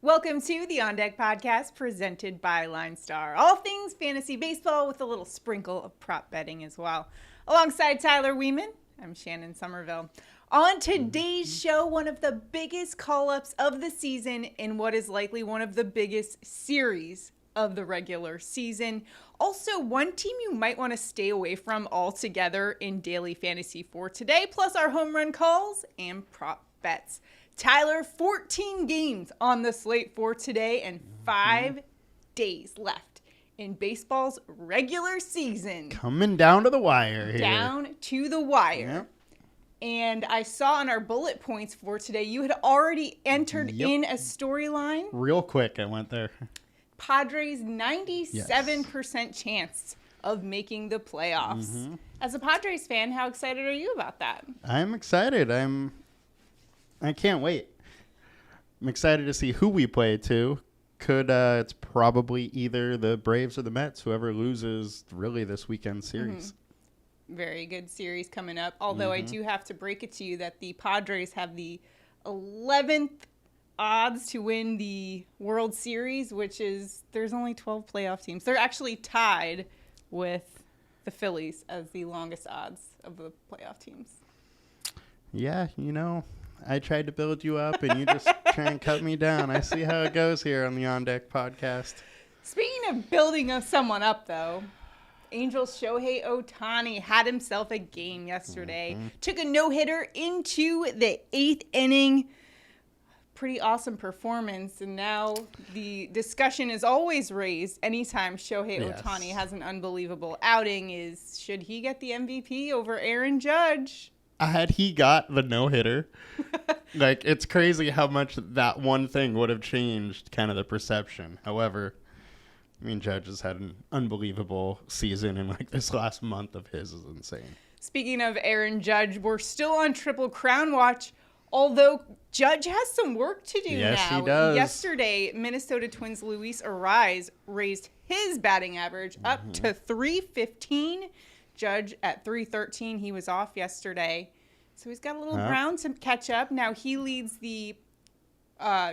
Welcome to the On Deck podcast presented by LineStar. All things fantasy baseball with a little sprinkle of prop betting as well. Alongside Tyler Wiemann, I'm Shannon Sommerville. On today's show, one of the biggest call-ups of the season in what is likely one of the biggest series of the regular season. Also, one team you might want to stay away from altogether in daily fantasy for today, plus our home run calls and prop bets. Tyler, 14 games on the slate for today and 5 days left in baseball's regular season. Coming down to the wire here. Down to the wire. Yep. And I saw on our bullet points for today, you had already entered in a storyline. Real quick, I went there. Padres 97% chance of making the playoffs. As a Padres fan, how excited are you about that? I'm excited. I can't wait. I'm excited to see who we play to. It's probably either the Braves or the Mets, whoever loses really this weekend series. Very good series coming up. Although I do have to break it to you that the Padres have the 11th odds to win the World Series, which is there's only 12 playoff teams. They're actually tied with the Phillies as the longest odds of the playoff teams. Yeah, I tried to build you up, and you just try and cut me down. I see how it goes here on the On Deck podcast. Speaking of building someone up, though, Angels' Shohei Ohtani had himself a game yesterday. Took a no-hitter into the 8th inning. Pretty awesome performance, and now the discussion is always raised anytime Shohei Ohtani has an unbelievable outing is, should he get the MVP over Aaron Judge? Had he got the no-hitter, it's crazy how much that one thing would have changed kind of the perception. However, Judge has had an unbelievable season, and this last month of his is insane. Speaking of Aaron Judge, we're still on Triple Crown watch, although Judge has some work to do now. Yes, he does. Yesterday, Minnesota Twins' Luis Arraez raised his batting average up to .315. Judge at .313. He was off yesterday. So he's got a little ground to catch up. Now he leads the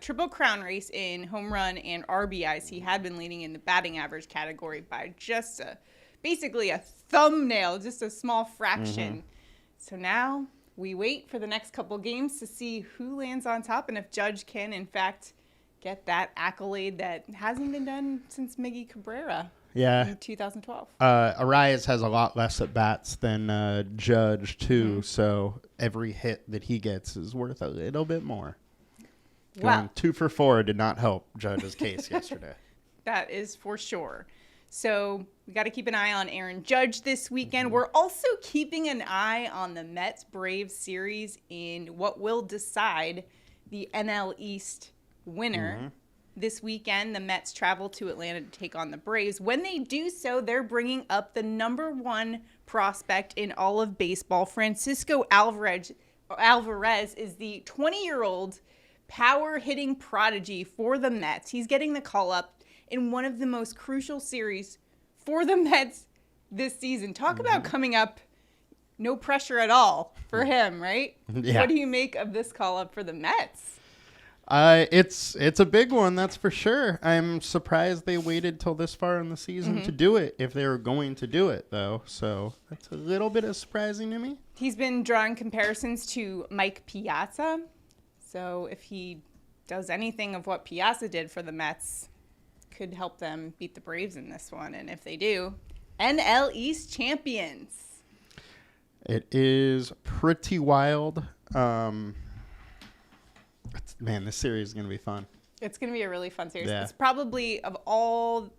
Triple Crown race in home run and RBIs. He had been leading in the batting average category by just basically a thumbnail, just a small fraction. So now we wait for the next couple games to see who lands on top and if Judge can, in fact, get that accolade that hasn't been done since Miggy Cabrera. Yeah. In 2012. Arraez has a lot less at bats than Judge, too. So every hit that he gets is worth a little bit more. Going 2 for 4 did not help Judge's case yesterday. That is for sure. So we got to keep an eye on Aaron Judge this weekend. We're also keeping an eye on the Mets-Braves series in what will decide the NL East winner. This weekend, the Mets travel to Atlanta to take on the Braves. When they do so, they're bringing up the #1 prospect in all of baseball. Francisco Alvarez is the 20-year-old power-hitting prodigy for the Mets. He's getting the call-up in one of the most crucial series for the Mets this season. Talk about coming up, no pressure at all for him, right? Yeah. What do you make of this call-up for the Mets? It's a big one, that's for sure. I'm surprised they waited till this far in the season to do it, if they were going to do it, though. So that's a little bit of surprising to me. He's been drawing comparisons to Mike Piazza. So if he does anything of what Piazza did for the Mets, could help them beat the Braves in this one. And if they do, NL East champions. It is pretty wild. Man, this series is going to be fun. It's going to be a really fun series. Yeah. It's probably, of all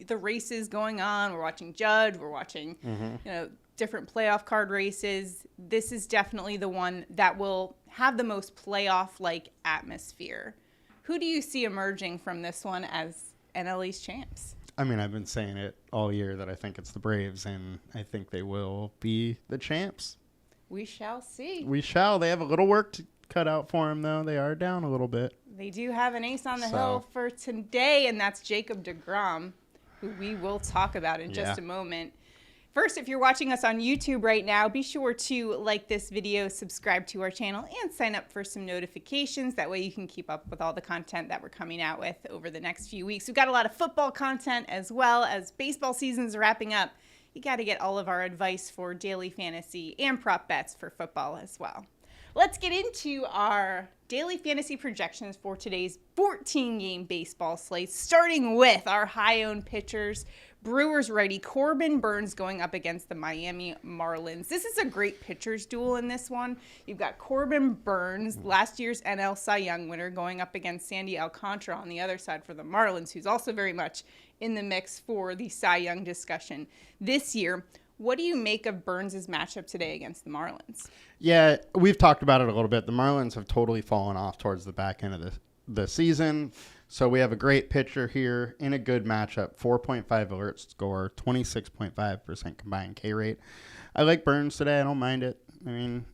the races going on, we're watching Judge, we're watching different playoff card races. This is definitely the one that will have the most playoff-like atmosphere. Who do you see emerging from this one as NL East champs? I've been saying it all year that I think it's the Braves, and I think they will be the champs. We shall see. We shall. They have a little work to cut out for them, though. They are down a little bit. They do have an ace on the hill for today, and that's Jacob DeGrom, who we will talk about in just a moment. First, if you're watching us on YouTube right now, be sure to like this video, subscribe to our channel, and sign up for some notifications. That way you can keep up with all the content that we're coming out with over the next few weeks. We've got a lot of football content as well as baseball season's wrapping up. You got to get all of our advice for daily fantasy and prop bets for football as well. Let's get into our daily fantasy projections for today's 14-game baseball slate, starting with our high-owned pitchers. Brewers righty Corbin Burnes going up against the Miami Marlins. This is a great pitchers duel in this one. You've got Corbin Burnes, last year's NL Cy Young winner, going up against Sandy Alcantara on the other side for the Marlins, who's also very much in the mix for the Cy Young discussion this year. What do you make of Burnes' matchup today against the Marlins? Yeah, we've talked about it a little bit. The Marlins have totally fallen off towards the back end of the season. So we have a great pitcher here in a good matchup, 4.5 alert score, 26.5% combined K rate. I like Burnes today. I don't mind it. I mean,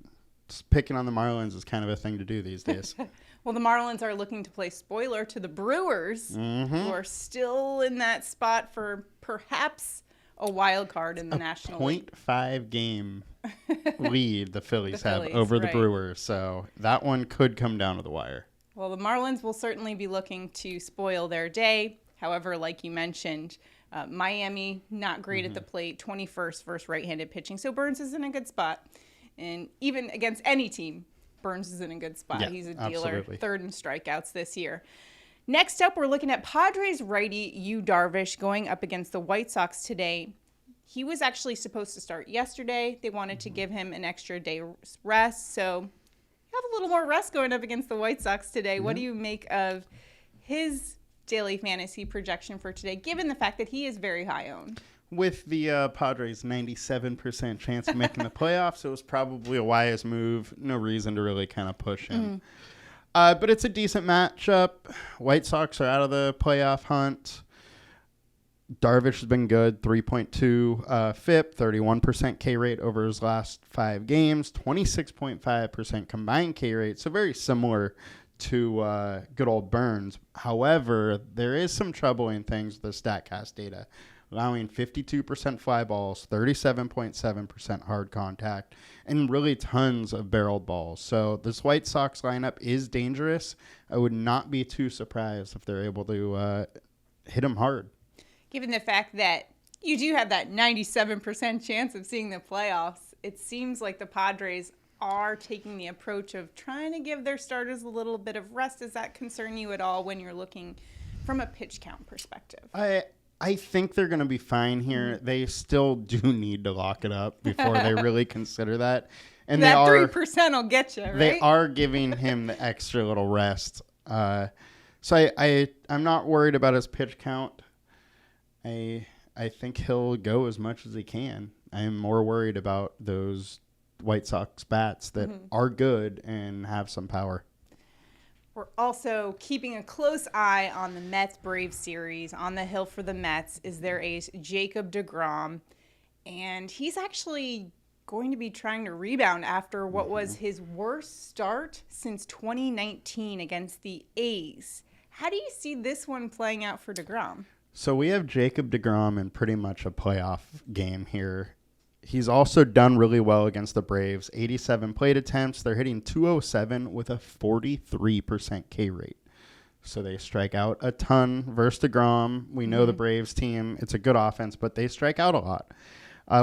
just picking on the Marlins is kind of a thing to do these days. Well, the Marlins are looking to play spoiler to the Brewers, who are still in that spot for perhaps a wild card in the National League. 0.5 game lead the Phillies have over the Brewers. So that one could come down to the wire. Well, the Marlins will certainly be looking to spoil their day. However, like you mentioned, Miami, not great at the plate, 21st versus right-handed pitching. So Burnes is in a good spot. And even against any team, Burnes is in a good spot. Yeah, he's a dealer, absolutely. third in strikeouts this year. Next up, we're looking at Padres righty Yu Darvish going up against the White Sox today. He was actually supposed to start yesterday. They wanted to give him an extra day rest, so have a little more rest going up against the White Sox today. What do you make of his daily fantasy projection for today, given the fact that he is very high owned? With the Padres' 97% chance of making the playoffs, it was probably a wise move. No reason to really kind of push him. But it's a decent matchup. White Sox are out of the playoff hunt. Darvish has been good, 3.2 FIP, 31% K rate over his last 5 games, 26.5% combined K rate, so very similar to good old Burnes. However, there is some troubling things with the StatCast data, allowing 52% fly balls, 37.7% hard contact, and really tons of barreled balls. So this White Sox lineup is dangerous. I would not be too surprised if they're able to hit him hard. Given the fact that you do have that 97% chance of seeing the playoffs, it seems like the Padres are taking the approach of trying to give their starters a little bit of rest. Does that concern you at all when you're looking from a pitch count perspective? I think they're going to be fine here. They still do need to lock it up before they really consider that. And that 3% will get you, right? They are giving him the extra little rest. So I'm not worried about his pitch count. I think he'll go as much as he can. I am more worried about those White Sox bats that are good and have some power. We're also keeping a close eye on the Mets-Braves series. On the hill for the Mets is their ace, Jacob DeGrom. And he's actually going to be trying to rebound after what was his worst start since 2019 against the A's. How do you see this one playing out for DeGrom? So we have Jacob DeGrom in pretty much a playoff game here. He's also done really well against the Braves. 87 plate attempts. They're hitting 207 with a 43% K rate. So they strike out a ton versus DeGrom. We know the Braves team. It's a good offense, but they strike out a lot.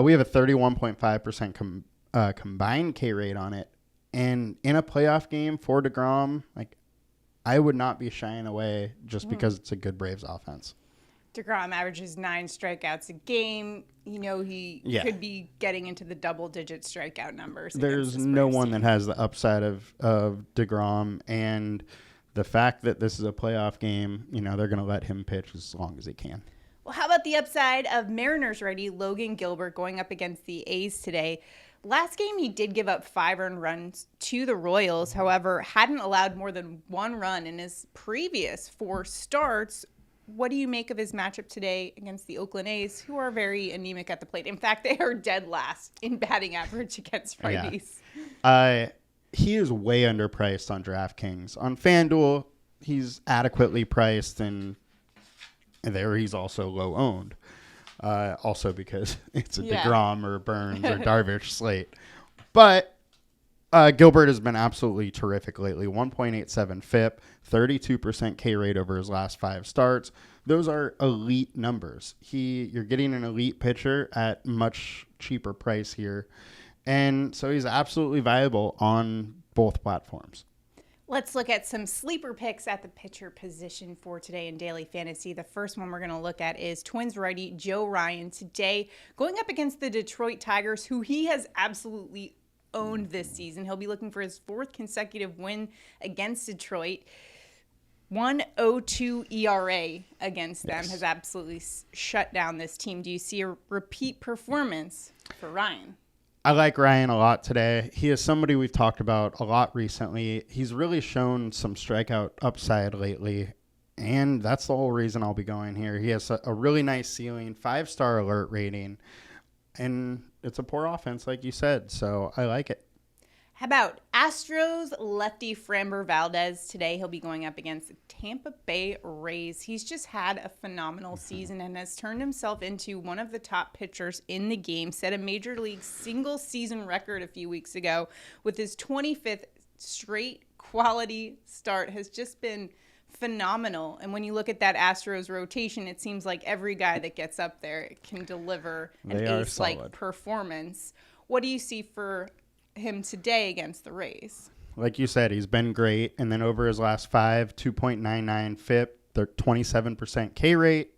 We have a 31.5% combined K rate on it. And in a playoff game for DeGrom, I would not be shying away just because it's a good Braves offense. DeGrom averages 9 strikeouts a game. You know, he could be getting into the double-digit strikeout numbers. There's no one that has the upside of DeGrom, and the fact that this is a playoff game, they're going to let him pitch as long as he can. Well, how about the upside of Mariners righty Logan Gilbert going up against the A's today? Last game, he did give up 5 earned runs to the Royals. However, hadn't allowed more than 1 run in his previous 4 starts. What do you make of his matchup today against the Oakland A's, who are very anemic at the plate? In fact, they are dead last in batting average against righties. He is way underpriced on DraftKings. On FanDuel, he's adequately priced, and there he's also low owned. Also because it's a Yeah. DeGrom or Burns or Darvish slate. But Gilbert has been absolutely terrific lately. 1.87 FIP, 32% K rate over his last 5 starts. Those are elite numbers. You're getting an elite pitcher at much cheaper price here. And so he's absolutely viable on both platforms. Let's look at some sleeper picks at the pitcher position for today in daily fantasy. The first one we're going to look at is Twins righty Joe Ryan today going up against the Detroit Tigers, who he has absolutely owned this season. He'll be looking for his 4th consecutive win against Detroit. 1.02 ERA against them has absolutely shut down this team. Do you see a repeat performance for Ryan? I like Ryan a lot today. He is somebody we've talked about a lot recently. He's really shown some strikeout upside lately, and that's the whole reason I'll be going here. He has a really nice ceiling, 5-star alert rating, and it's a poor offense, like you said, so I like it. How about Astros lefty Framber Valdez today? He'll be going up against the Tampa Bay Rays. He's just had a phenomenal season and has turned himself into one of the top pitchers in the game. Set a major league single season record a few weeks ago with his 25th straight quality start. Has just been phenomenal. And when you look at that Astros rotation, it seems like every guy that gets up there can deliver an ace-like performance. What do you see for him today against the Rays? Like you said, he's been great. And then over his last 5, 2.99 FIP, they're 27% K rate.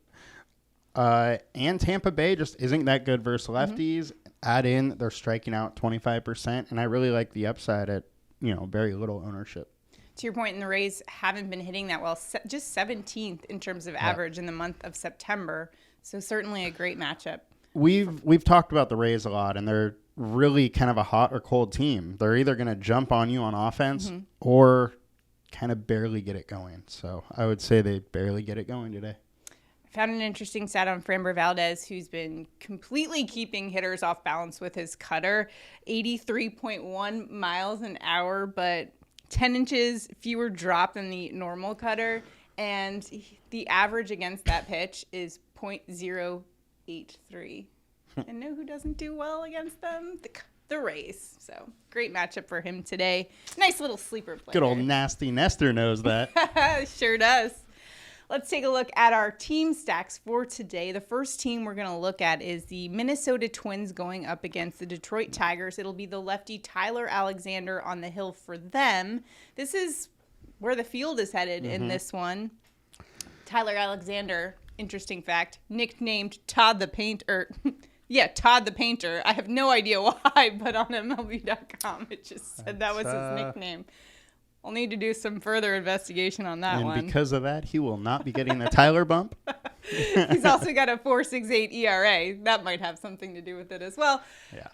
And Tampa Bay just isn't that good versus lefties. Add in, they're striking out 25%. And I really like the upside at, very little ownership. To your point, and the Rays haven't been hitting that well, just 17th in terms of average in the month of September. So certainly a great matchup. We've talked about the Rays a lot, and they're really kind of a hot or cold team. They're either going to jump on you on offense or kind of barely get it going. So I would say they barely get it going today. I found an interesting stat on Framber Valdez, who's been completely keeping hitters off balance with his cutter, 83.1 miles an hour, but 10 inches fewer drop than the normal cutter. And the average against that pitch is .083. And know who doesn't do well against them? The Rays. So great matchup for him today. Nice little sleeper play. Good old nasty Nestor knows that. Sure does. Let's take a look at our team stacks for today. The first team we're going to look at is the Minnesota Twins going up against the Detroit Tigers. It'll be the lefty Tyler Alexander on the hill for them. This is where the field is headed in this one. Tyler Alexander, interesting fact, nicknamed Todd the Painter. Yeah, Todd the Painter. I have no idea why, but on MLB.com it just said that was his nickname. I'll need to do some further investigation on that one. And because of that, he will not be getting the Tyler bump. He's also got a 4.68 ERA. That might have something to do with it as well. Yeah.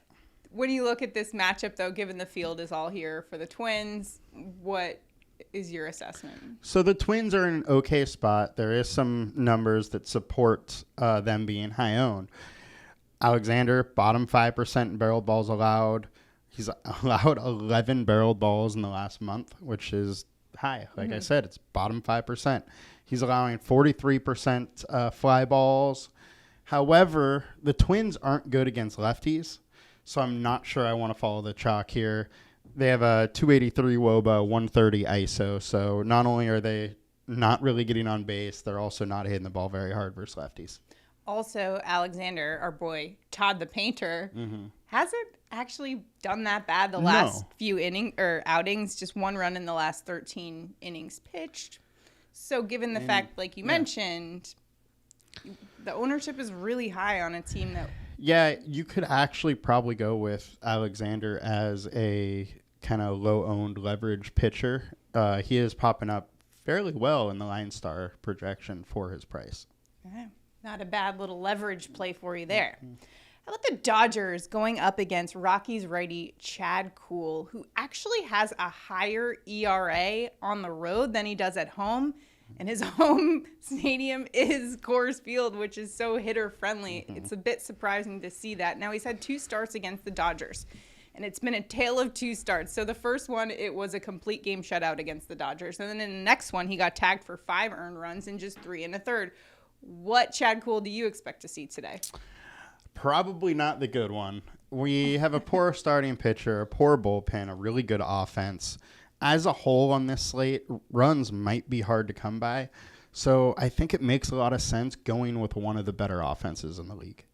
When you look at this matchup, though, given the field is all here for the Twins, what is your assessment? So the Twins are in an okay spot. There is some numbers that support them being high owned. Alexander, bottom 5% in barreled balls allowed. He's allowed 11 barreled balls in the last month, which is high. Like I said, it's bottom 5%. He's allowing 43% fly balls. However, the Twins aren't good against lefties, so I'm not sure I want to follow the chalk here. They have a 283 WOBA, 130 ISO, so not only are they not really getting on base, they're also not hitting the ball very hard versus lefties. Also, Alexander, our boy Todd the Painter, hasn't actually done that bad the last few outings. Just 1 run in the last 13 innings pitched. So, given the fact, like you mentioned, the ownership is really high on a team that. Yeah, you could actually probably go with Alexander as a kind of low-owned leverage pitcher. He is popping up fairly well in the LineStar projection for his price. Okay. Not a bad little leverage play for you there. How about the Dodgers going up against Rockies righty Chad Kuhl, who actually has a higher ERA on the road than he does at home? And his home stadium is Coors Field, which is so hitter-friendly. It's a bit surprising to see that. Now, he's had 2 starts against the Dodgers, and it's been a tale of 2 starts. So the first one, it was a complete game shutout against the Dodgers. And then in the next one, he got tagged for 5 earned runs and just 3 1/3. What Chad Cool do you expect to see today? Probably not the good one. We have a poor starting pitcher, a poor bullpen, a really good offense. As a whole on this slate, runs might be hard to come by. So I think it makes a lot of sense going with one of the better offenses in the league.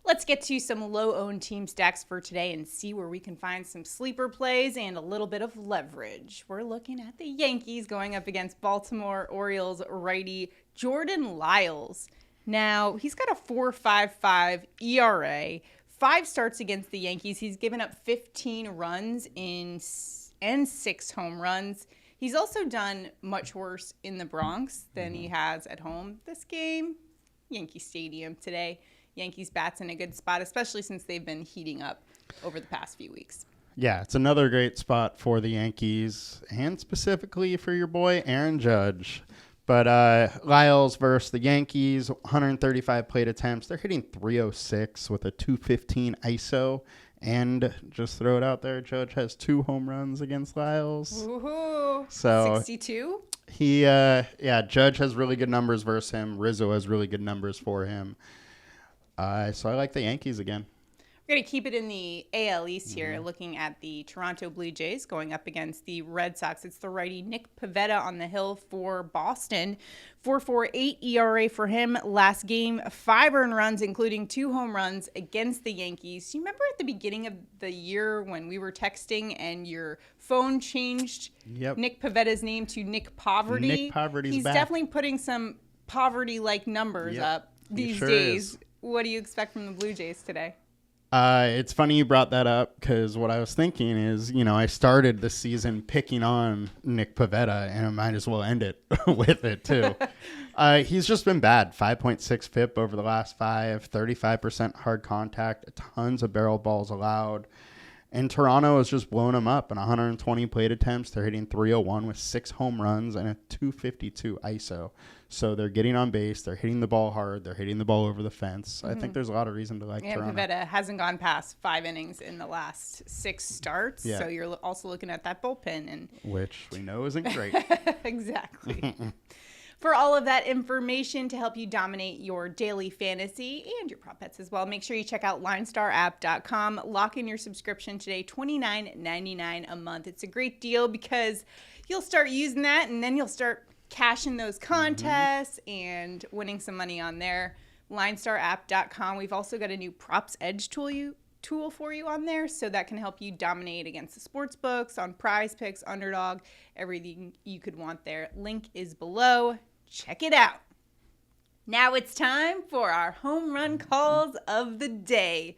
Let's get to some low-owned team stacks for today and see where we can find some sleeper plays and a little bit of leverage. We're looking at the Yankees going up against Baltimore Orioles righty Jordan Lyles. Now, he's got a 4.55 ERA, 5 starts against the Yankees. He's given up 15 runs and 6 home runs. He's also done much worse in the Bronx than he has at home. This game, Yankee Stadium today. Yankees bats in a good spot, especially since they've been heating up over the past few weeks. Yeah, it's another great spot for the Yankees and specifically for your boy Aaron Judge. But Lyles versus the Yankees, 135 plate attempts. They're hitting 306 with a 215 ISO. And just throw it out there, Judge has 2 home runs against Lyles. Woohoo! So 62? Judge has really good numbers versus him. Rizzo has really good numbers for him. So I like the Yankees again. We're going to keep it in the AL East here, looking at the Toronto Blue Jays going up against the Red Sox. It's the righty Nick Pivetta on the hill for Boston. 4.48 ERA for him last game. 5 earned runs, including 2 home runs against the Yankees. You remember at the beginning of the year when we were texting and your phone changed Nick Pivetta's name to Nick Poverty? Nick Poverty's He's back. definitely putting some poverty-like numbers up these days. Is. What do you expect from the Blue Jays today? It's funny you brought that up because what I was thinking is, I started the season picking on Nick Pivetta and I might as well end it with it too. He's just been bad. 5.6 FIP over the last 5, 35% hard contact, tons of barrel balls allowed. And Toronto has just blown him up in 120 plate attempts. They're hitting 301 with 6 home runs and a 252 ISO. So they're getting on base. They're hitting the ball hard. They're hitting the ball over the fence. I think there's a lot of reason to like Toronto. Pivetta hasn't gone past 5 innings in the last 6 starts. Yeah. So you're also looking at that bullpen. Which we know isn't great. Exactly. For all of that information to help you dominate your daily fantasy and your prop bets as well, make sure you check out LineStarApp.com. Lock in your subscription today, $29.99 a month. It's a great deal because you'll start using that and then you'll start cashing those contests and winning some money on there. LineStarApp.com. We've also got a new Props Edge tool for you on there, so that can help you dominate against the sports books on PrizePicks, UnderDog, everything you could want there. Link is below. Check it out. Now it's time for our home run calls of the day.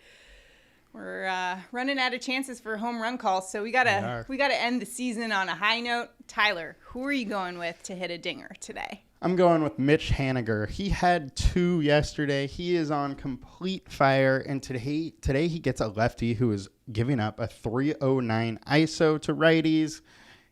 We're running out of chances for home run calls, so we gotta end the season on a high note. Tyler, who are you going with to hit a dinger today? I'm going with Mitch Haniger. He had 2 yesterday. He is on complete fire, and today he gets a lefty who is giving up a 309 ISO to righties.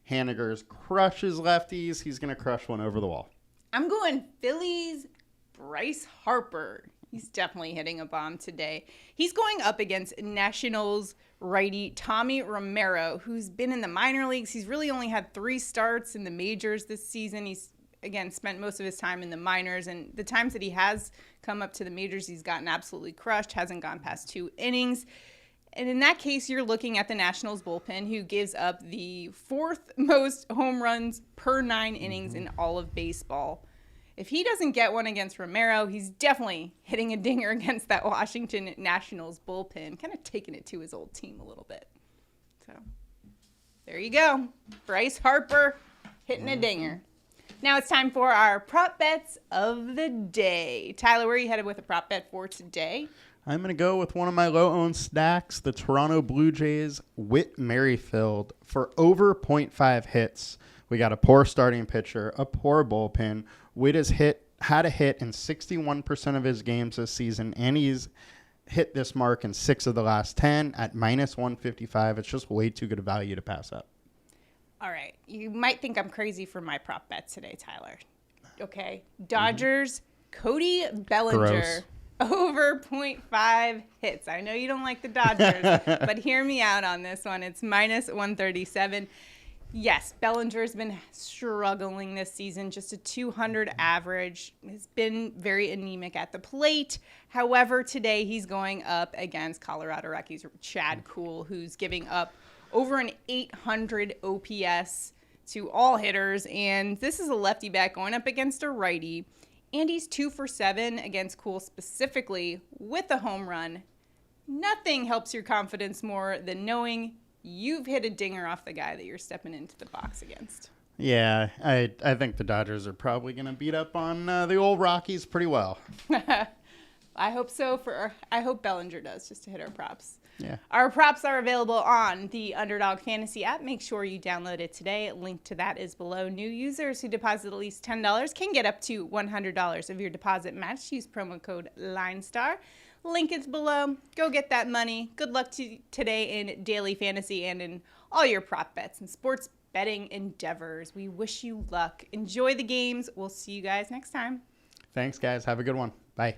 Haniger's crushes lefties. He's going to crush one over the wall. I'm going Phillies Bryce Harper. He's definitely hitting a bomb today. He's going up against Nationals righty Tommy Romero, who's been in the minor leagues. He's really only had 3 starts in the majors this season. He's, again, spent most of his time in the minors, and the times that he has come up to the majors, he's gotten absolutely crushed, hasn't gone past 2 innings. And in that case, you're looking at the Nationals bullpen, who gives up the 4th most home runs per 9 innings in all of baseball. If he doesn't get one against Romero, he's definitely hitting a dinger against that Washington Nationals bullpen, kind of taking it to his old team a little bit. So there you go. Bryce Harper hitting a dinger. Now it's time for our prop bets of the day. Tyler, where are you headed with a prop bet for today? I'm going to go with one of my low-owned stacks, the Toronto Blue Jays, Whit Merrifield, for over 0.5 hits. We got a poor starting pitcher, a poor bullpen. Whit has had a hit in 61% of his games this season, and he's hit this mark in 6 of the last 10 at minus 155. It's just way too good a value to pass up. All right. You might think I'm crazy for my prop bet today, Tyler. Okay. Dodgers, Cody Bellinger. Gross. Over 0.5 hits. I know you don't like the Dodgers, but hear me out on this one. It's minus 137. Yes, Bellinger's been struggling this season, just a 200 average. Has been very anemic at the plate. However, today he's going up against Colorado Rockies' Chad Kuhl, who's giving up over an 800 OPS to all hitters. And this is a lefty bat going up against a righty. And he's 2 for 7 against Kuhl specifically with a home run. Nothing helps your confidence more than knowing you've hit a dinger off the guy that you're stepping into the box against. Yeah, I think the Dodgers are probably going to beat up on the old Rockies pretty well. I hope so. I hope Bellinger does, just to hit our props. Yeah. Our props are available on the UnderDog Fantasy app. Make sure you download it today. A link to that is below. New users who deposit at least $10 can get up to $100 of your deposit matched. Use promo code LineStar. Link is below. Go get that money. Good luck to today in daily fantasy and in all your prop bets and sports betting endeavors. We wish you luck. Enjoy the games. We'll see you guys next time. Thanks, guys. Have a good one. Bye.